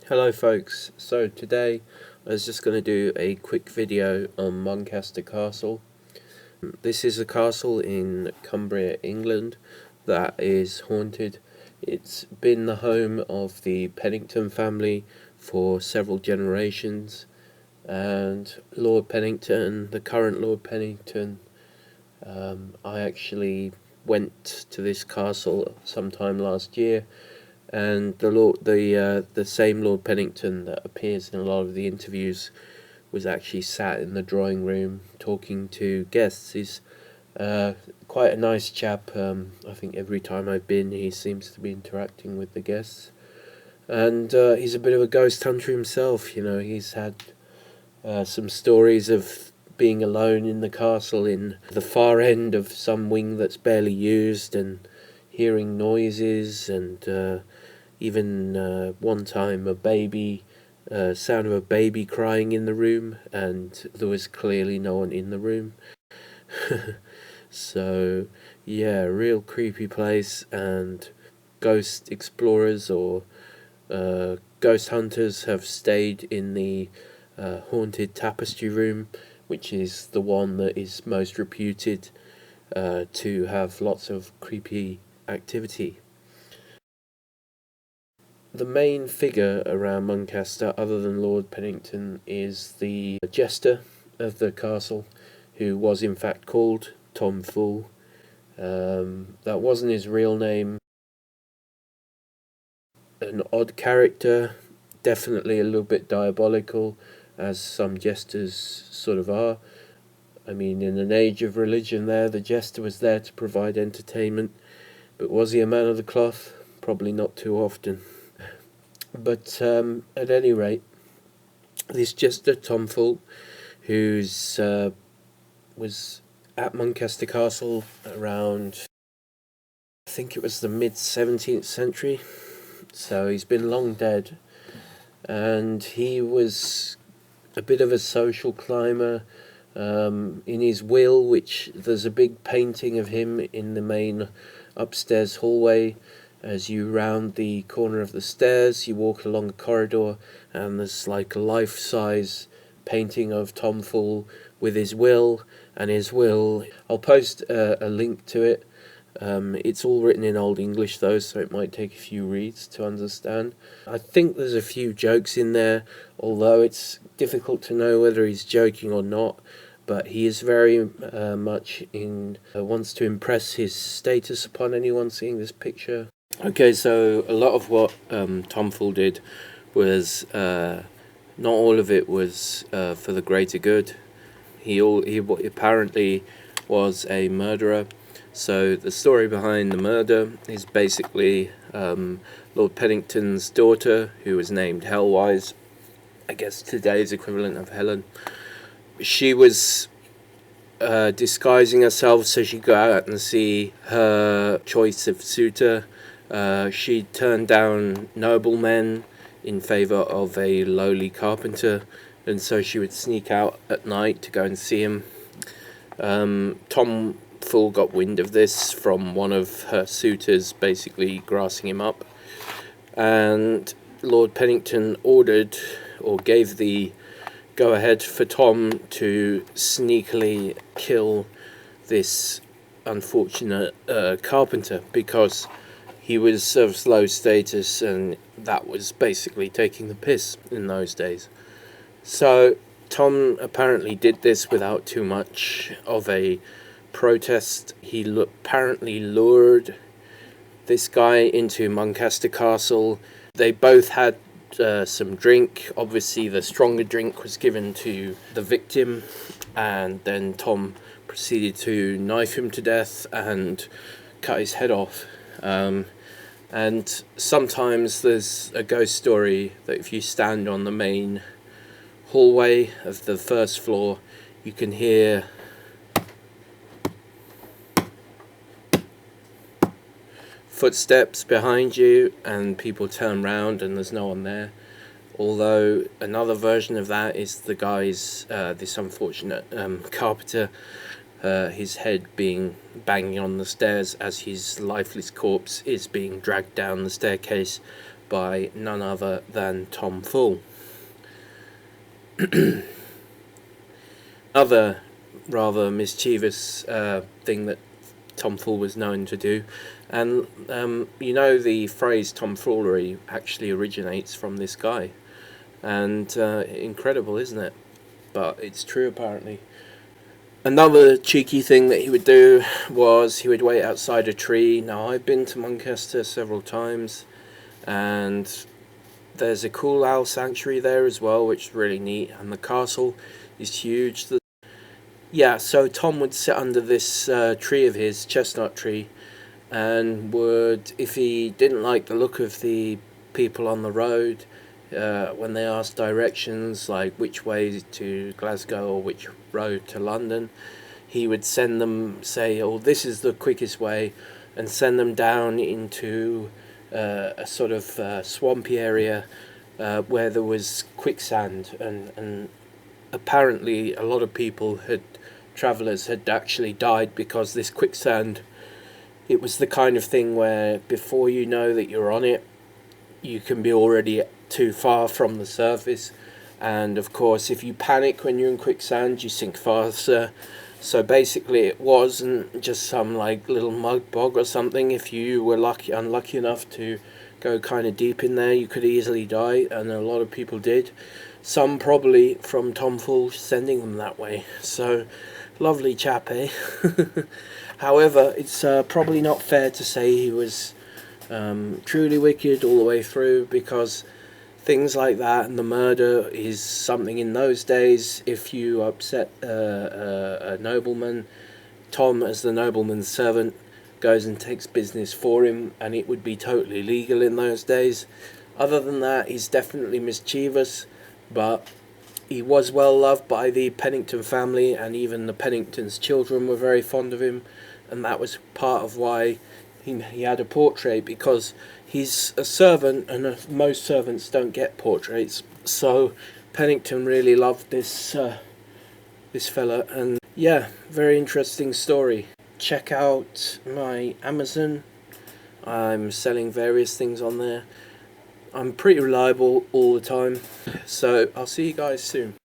Hello folks, so today I was just going to do a quick video on Muncaster Castle. This is a castle in Cumbria, England that is haunted. It's been the home of the Pennington family for several generations, and Lord Pennington, the current Lord Pennington, I actually went to this castle sometime last year, and the same Lord Pennington that appears in a lot of the interviews was actually sat in the drawing room talking to guests. He's quite a nice chap. I think every time I've been, he seems to be interacting with the guests, and he's a bit of a ghost hunter himself. You know, he's had some stories of being alone in the castle in the far end of some wing that's barely used, and hearing noises, and even one time sound of a baby crying in the room, and there was clearly no one in the room. So yeah, real creepy place, and ghost explorers or ghost hunters have stayed in the haunted tapestry room, which is the one that is most reputed to have lots of creepy activity. The main figure around Muncaster, other than Lord Pennington, is the jester of the castle, who was in fact called Tom Fool. That wasn't his real name. An odd character, definitely a little bit diabolical, as some jesters sort of are. I mean, in an age of religion the jester was there to provide entertainment, but was he a man of the cloth? Probably not too often. But at any rate, this jester Tom Fool, who's was at Muncaster Castle around, I think it was the mid-17th century, so he's been long dead, and he was a bit of a social climber. In his will, which there's a big painting of him in the main upstairs hallway. As you round the corner of the stairs, you walk along a corridor, and there's like a life-size painting of Tom Fool with his will, and his will, I'll post a link to it. It's all written in Old English though, so it might take a few reads to understand. I think there's a few jokes in there, although it's difficult to know whether he's joking or not, but he is very much wants to impress his status upon anyone seeing this picture. Okay, so a lot of what Tom Fool did was, not all of it was for the greater good. He apparently was a murderer. So the story behind the murder is basically Lord Pennington's daughter, who was named Hellwise, I guess today's equivalent of Helen. She was disguising herself so she'd go out and see her choice of suitor. She turned down noblemen in favour of a lowly carpenter, and so she would sneak out at night to go and see him. Tom Fool got wind of this from one of her suitors basically grassing him up, and Lord Pennington ordered, or gave the go-ahead for Tom to sneakily kill this unfortunate carpenter, because he was of low status, and that was basically taking the piss in those days. So Tom apparently did this without too much of a protest. He apparently lured this guy into Muncaster Castle. They both had some drink. Obviously the stronger drink was given to the victim, and then Tom proceeded to knife him to death and cut his head off. And sometimes there's a ghost story that if you stand on the main hallway of the first floor, you can hear footsteps behind you, and people turn round and there's no one there. Although another version of that is the guy's, this unfortunate carpenter, his head being banging on the stairs as his lifeless corpse is being dragged down the staircase by none other than Tom Fool. Another rather mischievous thing that Tom Fool was known to do, and you know, the phrase tomfoolery actually originates from this guy, and incredible, isn't it? But it's true apparently. Another cheeky thing that he would do was he would wait outside a tree. Now, I've been to Muncaster several times, and there's a cool owl sanctuary there as well, which is really neat, and the castle is huge. Yeah, so Tom would sit under this tree of his, chestnut tree, and would, if he didn't like the look of the people on the road, when they asked directions, like which way to Glasgow or which road to London, he would send them, say, oh, this is the quickest way, and send them down into a sort of swampy area where there was quicksand, and apparently a lot of people travellers had actually died because this quicksand, it was the kind of thing where before you know that you're on it, you can be already too far from the surface, and of course if you panic when you're in quicksand, you sink faster. So basically it wasn't just some like little mud bog or something. If you were unlucky enough to go kind of deep in there, you could easily die, and a lot of people did. Some probably from Tom Fool sending them that way. So lovely chap, eh? However, it's probably not fair to say he was truly wicked all the way through, because things like that and the murder is something in those days. If you upset a nobleman, Tom, as the nobleman's servant, goes and takes business for him, and it would be totally legal in those days. Other than that, he's definitely mischievous, but he was well loved by the Pennington family, and even the Pennington's children were very fond of him, and that was part of why he had a portrait, because he's a servant, and most servants don't get portraits. So Pennington really loved this fella, and yeah, very interesting story. Check out my Amazon. I'm selling various things on there. I'm pretty reliable all the time, so I'll see you guys soon.